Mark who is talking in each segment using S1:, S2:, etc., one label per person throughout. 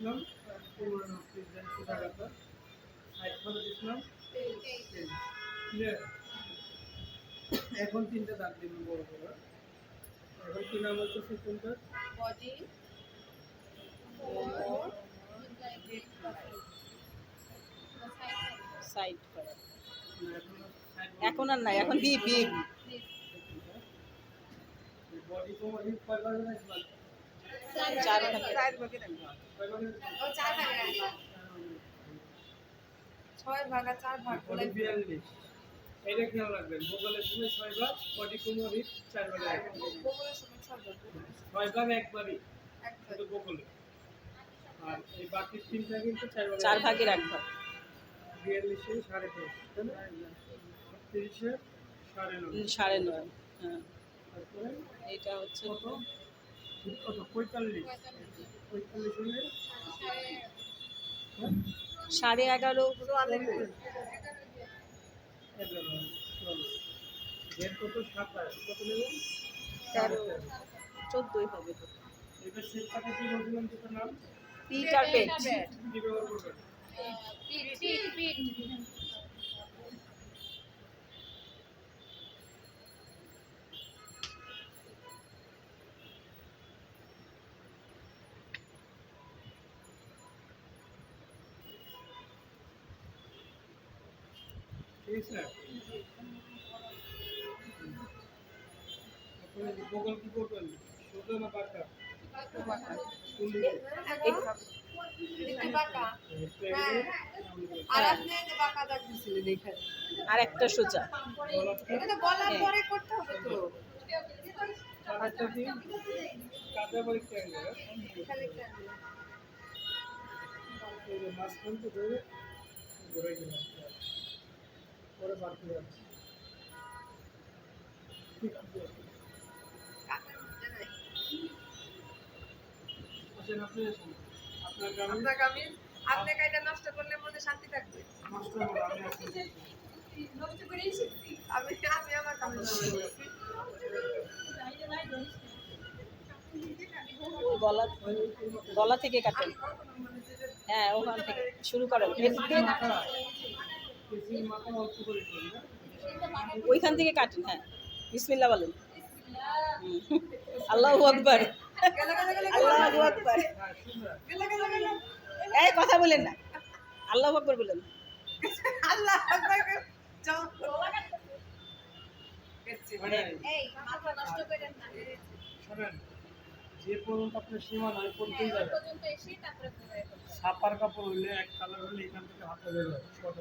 S1: দিছিলাম 15 সোজা কাটা, সাইড করে দিছিলাম 23। ক্লিয়ার? এখন 3টা দাগ দিবেন বড় বড়। এখন কি নাম হচ্ছে কোনটা?
S2: বডি
S3: সাইড করা।
S1: এখন
S3: এখন আর নাই, এখন হিপ হিপ।
S1: বডি কোমর হিপ কয় ভাগে রাখবেন?
S3: 4 ভাগে।
S1: কয় ভাগে?
S2: ও 4 ভাগে রাখবা। 6 ভাগ আর 4 ভাগ
S1: বডি 42। এটা খেয়াল রাখবেন, ভূগোলের সময় 6 ভাগ, বডি কোমর হিপ 4 ভাগে রাখবেন।
S2: কোমরের সময় 6 ভাগ।
S1: 6 ভাগ একবারই
S2: একবার
S1: শুধু ভূগোলে। আর এই বাকি 3টা কিন্তু 4 ভাগে
S3: 4 ভাগে রাখবা।
S1: 42 5.5, তাই না? 30 9.5।
S3: 9.5। হ্যাঁ,
S1: তারপরে
S3: এটা হচ্ছে
S1: কত? কত? 45। 45 হলে
S3: 11.5।
S1: 11 চলো। এর কত? 27। কত নেবেন?
S3: 13 14 হবে তো।
S1: এবার শেপ কাটে কি বলছিলাম যেটার নাম?
S3: পিট আর পেট।
S1: কি ব্যবহার করবেন?
S2: পিট
S1: ঠিক আছে? আপনি গুগল কি করবেন? সোজা না বাঁকা? কোন দিকে?
S2: একটু বাঁকা। হ্যাঁ। আর আপনি যে বাঁকা দাগ দিছিলেন এখানে।
S3: আর একটা সোজা।
S2: এটা তো বলার পরে করতে হবে তো।
S1: চারটা কি? কাটা বাড়ি ট্যাঙ্গা।
S2: এখানে একটা
S1: এই যে মাঝখান থেকে ধরে ঘুরে গেলাম। পরে বাড়তে যাচ্ছে। ঠিক আছে।
S2: কাটার মধ্যে নাই।
S1: আসেন আপনি আসেন। আপনার গ্রামে
S2: আপনার কামিজ আপনি কাইটা নষ্ট করলে মনে শান্তি থাকবে।
S1: নষ্ট হলো, আমি আসছি।
S2: নষ্ট করেই শিখছি। আমি আমার কামিজ নষ্ট করেছি।
S3: ওই গলা থেকে কাটেন। হ্যাঁ, ওখান থেকে শুরু করেন।
S1: কেসির মাথা অল্প করে দিন না?
S3: ওইখান থেকে কাটেন। হ্যাঁ, বিসমিল্লাহ বলেন। আল্লাহু আকবার। আল্লাহু আকবার।
S1: হ্যাঁ, সোজা।
S3: এই কথা বলেন না, আল্লাহু আকবার বলেন।
S2: আল্লাহ আকবার। যাও।
S1: মানে
S2: এই মাথা নষ্ট করেন না।
S1: শোনেন, যে পর্যন্ত আপনার সীমানা ওই পর্যন্তই যাবে।
S2: পর্যন্ত এসে তারপরে ঘুরে
S1: ছাপার কাপড় হইলে এক কালার হলে এখান থেকে হাতে বের হয় শর্ট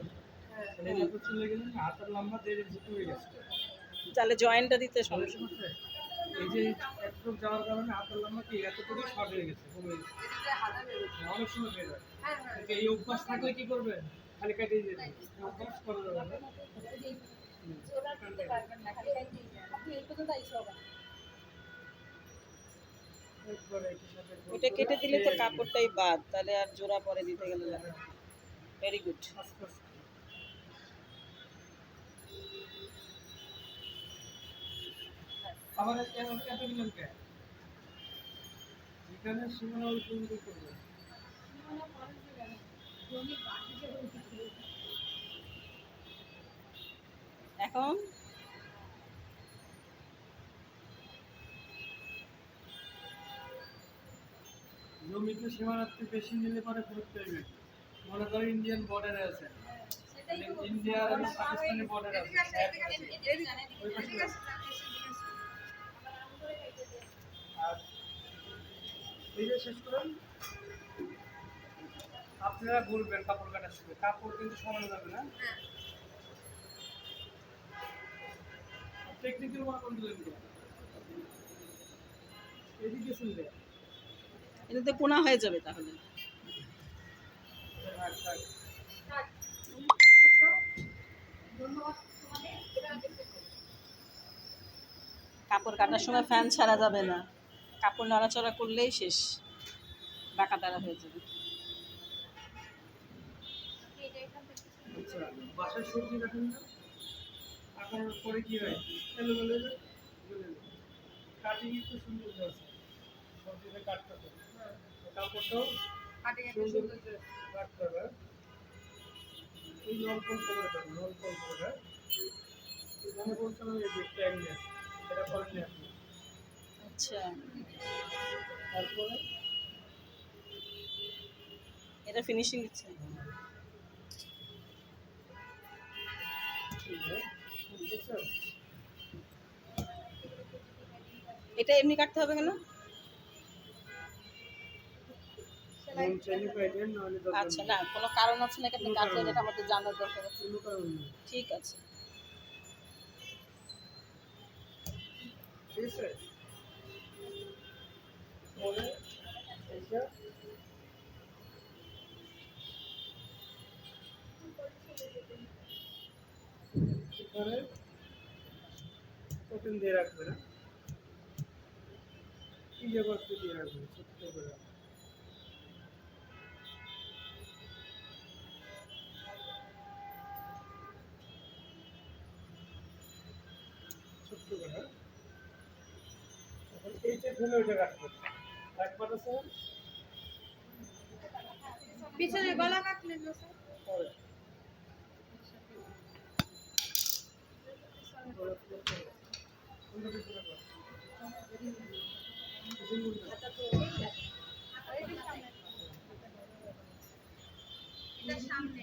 S1: মানে এই তো চলে গেলেন হাতের লম্বা 1.5 ইঞ্চি হয়ে গেছে।
S3: তাহলে জয়েন্টটা দিতে সমস্যা।
S1: সমস্যা হচ্ছে এই যে একটুক যাওয়ার কারণে হাতের লম্বা কি এতটুকু শর্ট হয়ে গেছে, কমে গেছে। অনেক সময় বের হয়। কিন্তু এই অভ্যাস থাকলে কি করবেন? খালি কাটিয়ে দেবেন, অভ্যাস করা যাবে না। একবারে এটার সাথে
S3: ওটা কেটে দিলে তো কাপড়টাই বাদ, তাহলে আর জোড়া পরে দিতে গেলে লাগে। Very good.
S1: আস্তে আস্তে। আবার এত দিলেন কে? যেখানে সীমানা ওই পর্যন্ত করবেন।
S3: এখন
S1: জমিতে সীমানার থেকে বেশি নিলে পরে ফেরত পাইবে। মনে করেন ইন্ডিয়ান বর্ডারে আছে, ইন্ডিয়া আর পাকিস্তানের বর্ডার আছে, ওই পাশে আছে। আর এই যে শেষ করেন, আপনারা ঘুরবেন কাপড় কাটার সময়, কাপড় কিন্তু সরানো যাবে না। টেকনিক্যাল ওয়ার্ক করে দিলেন তো এদিকে শুনলে
S3: এটাতে কোনা হয়ে যাবে তাহলে। কাপড় কাটার সময় ফ্যান ছাড়া যাবে না, কাপড় নড়াচড়া করলেই শেষ, বাঁকা তারা হয়ে যাবে।
S1: আচ্ছা, বাসায় সবজি কাটেন না, কাটার পরে কি হয়? এলোমেলো হয়ে যায়। কাটিং একটু সুন্দর আছে, সবজিতে কাটতে হবে। কাপড়টাও
S2: কাটিং একটা
S1: সুন্দর
S2: সুন্দর
S1: করে কাটতে হবে। এই অল্প অল্প করে দেবেন, অল্প অল্প করে। এখানে বলছিলাম এই যে ট্যাগ নেন, এটা করেন নি আপনি।
S3: আচ্ছা,
S1: তারপরে
S3: এটা ফিনিশিং দিচ্ছে।
S1: ঠিক আছে, ঠিক আছে।
S3: এটা এমনি কাটতে হবে কেন?
S2: সেলাই
S1: মন চাইলে পাইবেন, নাহলে দরকার
S3: আচ্ছা,
S1: নেই।
S3: না কোনো কারণ আছে নাকি আপনি
S1: কোনো
S3: কাটলেন,
S1: কারণ
S3: এটা
S1: নেই।
S3: আমাদের জানার দরকার আছে।
S1: কোনো কারণ নেই।
S3: ঠিক আছে।
S1: ঠিক আছে? পরে এইটা এখানে ওপেন দিয়ে রাখবেন, হ্যাঁ? এই জায়গাতে দিয়ে রাখবেন ছোট্ট করে। ছোট্ট করে, হ্যাঁ? এখন এইটা খুলে ওইটা রাখবেন। রাখবার আছে
S2: পিছনে গলা কাটলেন না স্যার?
S1: পরে। গলা খুলে পরে। কোনটা পিছনে কর। পিছনে কোনটা?
S2: এটা সামনে। এটা সামনে।